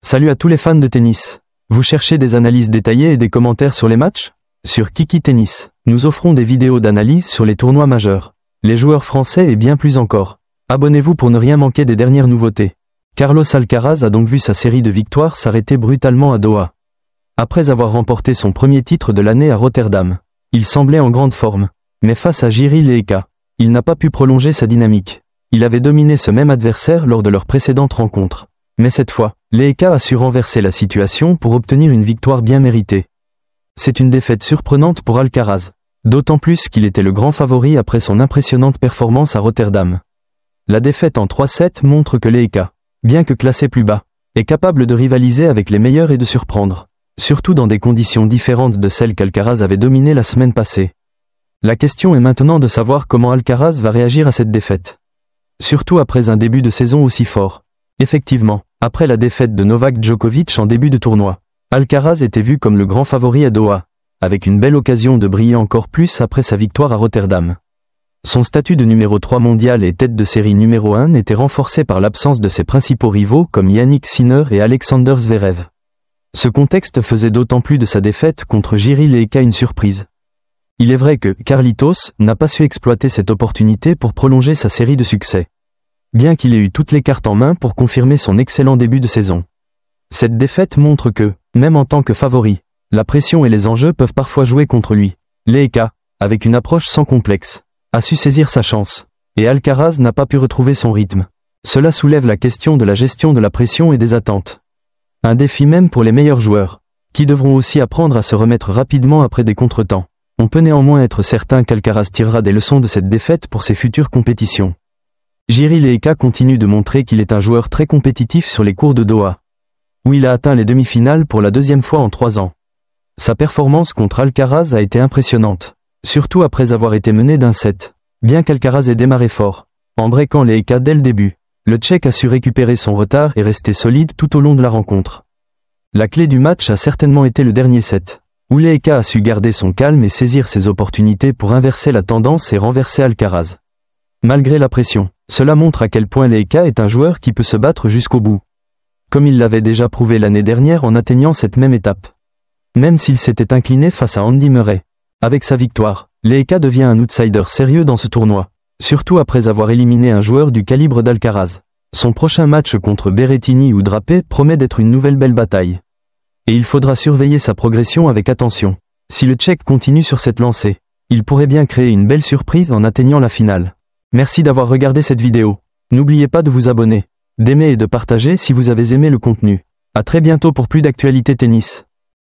Salut à tous les fans de tennis. Vous cherchez des analyses détaillées et des commentaires sur les matchs? Sur Kiki Tennis, nous offrons des vidéos d'analyse sur les tournois majeurs, les joueurs français et bien plus encore. Abonnez-vous pour ne rien manquer des dernières nouveautés. Carlos Alcaraz a donc vu sa série de victoires s'arrêter brutalement à Doha. Après avoir remporté son premier titre de l'année à Rotterdam, il semblait en grande forme. Mais face à Jiří Lehečka, il n'a pas pu prolonger sa dynamique. Il avait dominé ce même adversaire lors de leur précédente rencontre. Mais cette fois, Lehečka a su renverser la situation pour obtenir une victoire bien méritée. C'est une défaite surprenante pour Alcaraz, d'autant plus qu'il était le grand favori après son impressionnante performance à Rotterdam. La défaite en 3-7 montre que Lehečka, bien que classé plus bas, est capable de rivaliser avec les meilleurs et de surprendre, surtout dans des conditions différentes de celles qu'Alcaraz avait dominées la semaine passée. La question est maintenant de savoir comment Alcaraz va réagir à cette défaite. Surtout après un début de saison aussi fort. Effectivement, après la défaite de Novak Djokovic en début de tournoi, Alcaraz était vu comme le grand favori à Doha, avec une belle occasion de briller encore plus après sa victoire à Rotterdam. Son statut de numéro 3 mondial et tête de série numéro 1 était renforcé par l'absence de ses principaux rivaux comme Jannik Sinner et Alexander Zverev. Ce contexte faisait d'autant plus de sa défaite contre Jiří Lehečka une surprise. Il est vrai que Carlitos n'a pas su exploiter cette opportunité pour prolonger sa série de succès. Bien qu'il ait eu toutes les cartes en main pour confirmer son excellent début de saison. Cette défaite montre que, même en tant que favori, la pression et les enjeux peuvent parfois jouer contre lui. Lehečka, avec une approche sans complexe, a su saisir sa chance, et Alcaraz n'a pas pu retrouver son rythme. Cela soulève la question de la gestion de la pression et des attentes. Un défi même pour les meilleurs joueurs, qui devront aussi apprendre à se remettre rapidement après des contretemps. On peut néanmoins être certain qu'Alcaraz tirera des leçons de cette défaite pour ses futures compétitions. Jiří Lehečka continue de montrer qu'il est un joueur très compétitif sur les cours de Doha, où il a atteint les demi-finales pour la deuxième fois en 3 ans. Sa performance contre Alcaraz a été impressionnante, surtout après avoir été mené d'un set. Bien qu'Alcaraz ait démarré fort, en breakant Lehečka dès le début, le Tchèque a su récupérer son retard et rester solide tout au long de la rencontre. La clé du match a certainement été le dernier set, où Lehečka a su garder son calme et saisir ses opportunités pour inverser la tendance et renverser Alcaraz. Malgré la pression, cela montre à quel point Lehečka est un joueur qui peut se battre jusqu'au bout. Comme il l'avait déjà prouvé l'année dernière en atteignant cette même étape. Même s'il s'était incliné face à Andy Murray. Avec sa victoire, Lehečka devient un outsider sérieux dans ce tournoi, surtout après avoir éliminé un joueur du calibre d'Alcaraz. Son prochain match contre Berrettini ou Draper promet d'être une nouvelle belle bataille. Et il faudra surveiller sa progression avec attention. Si le Tchèque continue sur cette lancée, il pourrait bien créer une belle surprise en atteignant la finale. Merci d'avoir regardé cette vidéo. N'oubliez pas de vous abonner, d'aimer et de partager si vous avez aimé le contenu. À très bientôt pour plus d'actualités tennis.